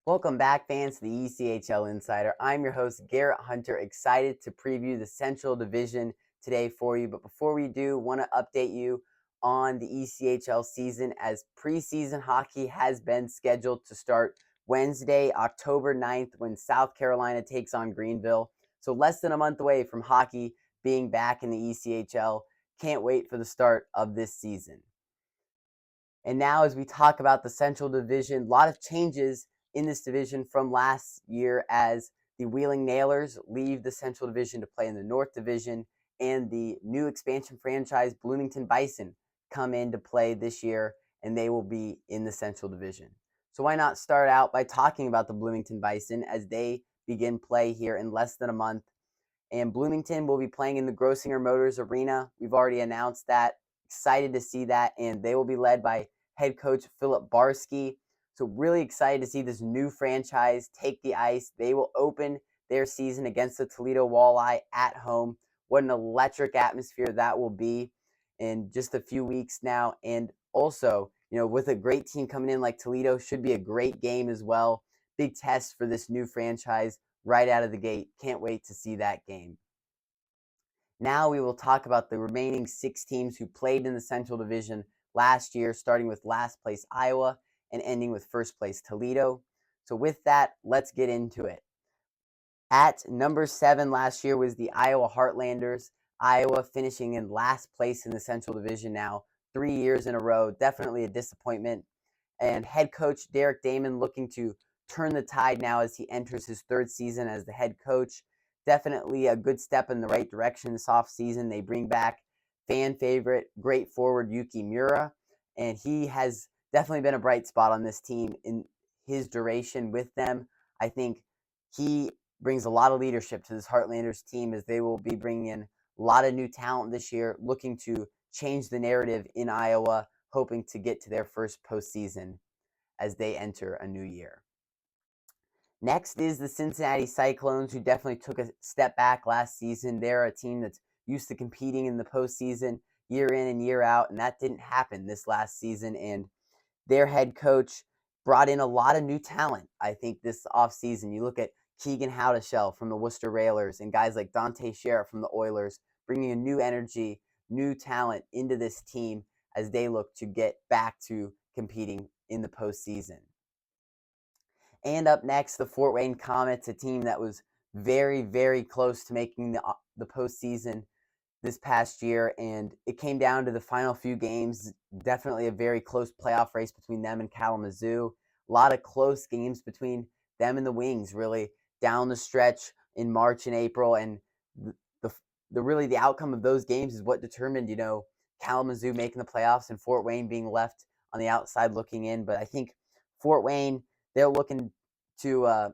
Welcome back, fans, to the ECHL Insider. I'm your host, Garrett Hunter, excited to preview the Central Division today for you. But before we do, want to update you on the ECHL season as preseason hockey has been scheduled to start Wednesday, October 9th, when South Carolina takes on Greenville. So less than a month away from hockey being back in the ECHL. Can't wait for the start of this season. And now as we talk about the Central Division, a lot of changes in this division from last year as the Wheeling Nailers leave the Central Division to play in the North Division, and the new expansion franchise Bloomington Bison come in to play this year, and they will be in the Central Division. So why not start out by talking about the Bloomington Bison as they begin play here in less than a month. And Bloomington will be playing in the Grossinger Motors Arena. We've already announced that. Excited to see that, and they will be led by head coach Philip Barsky. So really excited to see this new franchise take the ice. They will open their season against the Toledo Walleye at home. What an electric atmosphere that will be in just a few weeks now. And also, with a great team coming in like Toledo, should be a great game as well. Big test for this new franchise right out of the gate. Can't wait to see that game. Now we will talk about the remaining 6 teams who played in the Central Division last year, starting with last place Iowa and ending with first place Toledo. So with that, let's get into it. At number 7 last year was the Iowa Heartlanders. Iowa finishing in last place in the Central Division now 3 years in a row. Definitely a disappointment. And head coach Derek Damon looking to turn the tide now as he enters his 3rd season as the head coach. Definitely a good step in the right direction this offseason. They bring back fan favorite, great forward Yuki Mura, and he has definitely been a bright spot on this team in his duration with them. I think he brings a lot of leadership to this Heartlanders team as they will be bringing in a lot of new talent this year, looking to change the narrative in Iowa, hoping to get to their first postseason as they enter a new year. Next is the Cincinnati Cyclones, who definitely took a step back last season. They're a team that's used to competing in the postseason year in and year out, and that didn't happen this last season. And their head coach brought in a lot of new talent, I think, this offseason. You look at Keegan Howdeshell from the Worcester Railers and guys like Dante Sheriff from the Oilers, bringing a new energy, new talent into this team as they look to get back to competing in the postseason. And up next, the Fort Wayne Komets, a team that was very, very close to making the postseason this past year, and it came down to the final few games. Definitely a very close playoff race between them and Kalamazoo. A lot of close games between them and the Wings, really down the stretch in March and April, and the outcome of those games is what determined, Kalamazoo making the playoffs and Fort Wayne being left on the outside looking in. But I think Fort Wayne, they're looking to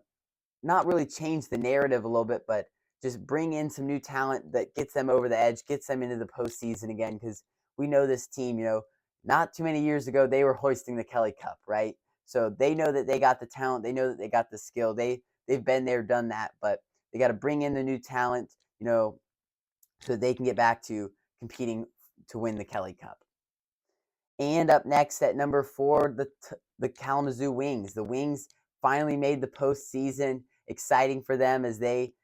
not really change the narrative a little bit, but just bring in some new talent that gets them over the edge, gets them into the postseason again, because we know this team, not too many years ago, they were hoisting the Kelly Cup, right? So they know that they got the talent. They know that they got the skill. They've been there, done that, but they got to bring in the new talent, so they can get back to competing to win the Kelly Cup. And up next at number 4, the Kalamazoo Wings. The Wings finally made the postseason. Exciting for them as they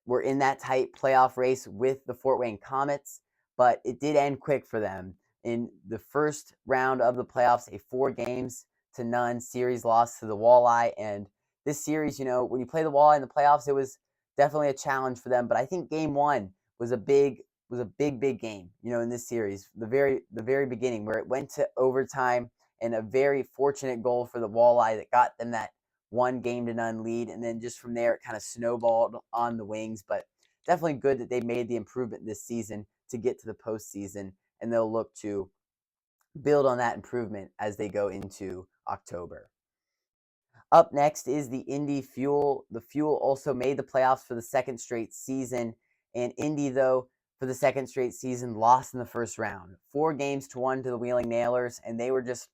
were in that tight playoff race with the Fort Wayne Komets, but it did end quick for them. In the first round of the playoffs, a 4-0 series loss to the Walleye. And this series, when you play the Walleye in the playoffs, it was definitely a challenge for them. But I think game 1 was a big game, in this series. The very beginning where it went to overtime, and a very fortunate goal for the Walleye that got them that 1-0 lead, and then just from there it kind of snowballed on the Wings. But definitely good that they made the improvement this season to get to the postseason, and they'll look to build on that improvement as they go into October. Up next is the Indy Fuel. The Fuel also made the playoffs for the 2nd straight season, and Indy, though, for the 2nd straight season, lost in the first round, 4-1 to the Wheeling Nailers, and they were just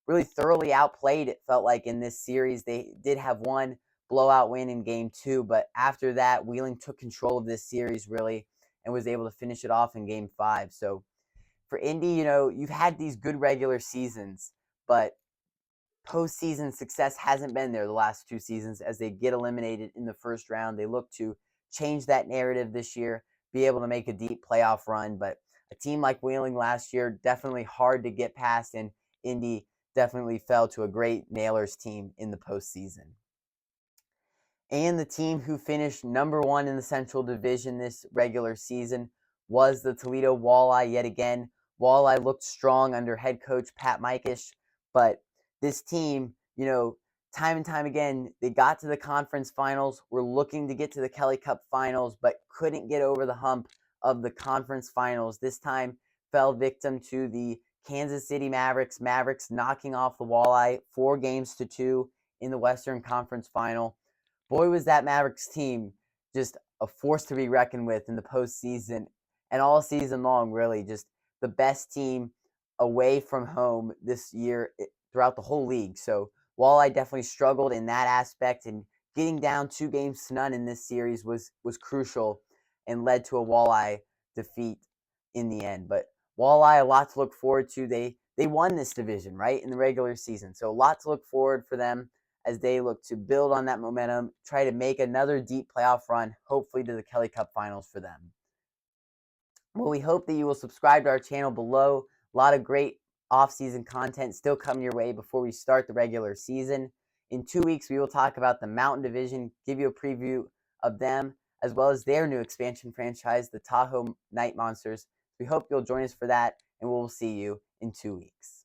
really thoroughly outplayed, it felt like, in this series. They did have one blowout win in game 2, but after that, Wheeling took control of this series, really, and was able to finish it off in game 5. So for Indy, you've had these good regular seasons, but postseason success hasn't been there the last 2 seasons as they get eliminated in the first round. They look to change that narrative this year, be able to make a deep playoff run. But a team like Wheeling last year, definitely hard to get past, and Indy definitely fell to a great Nailers team in the postseason. And the team who finished number 1 in the Central Division this regular season was the Toledo Walleye yet again. Walleye looked strong under head coach Pat Mikish, but this team, time and time again, they got to the conference finals, were looking to get to the Kelly Cup finals, but couldn't get over the hump of the conference finals. This time fell victim to the Kansas City Mavericks. Mavericks knocking off the Walleye 4-2 in the Western Conference Final. Boy, was that Mavericks team just a force to be reckoned with in the postseason and all season long, really. Just the best team away from home this year throughout the whole league. So Walleye definitely struggled in that aspect, and getting down 2-0 in this series was crucial and led to a Walleye defeat in the end. But Walleye, a lot to look forward to. They won this division, right, in the regular season. So a lot to look forward for them as they look to build on that momentum, try to make another deep playoff run, hopefully to the Kelly Cup finals for them. Well, we hope that you will subscribe to our channel below. A lot of great off-season content still coming your way before we start the regular season. In 2 weeks, we will talk about the Mountain Division, give you a preview of them, as well as their new expansion franchise, the Tahoe Night Monsters. We hope you'll join us for that, and we'll see you in 2 weeks.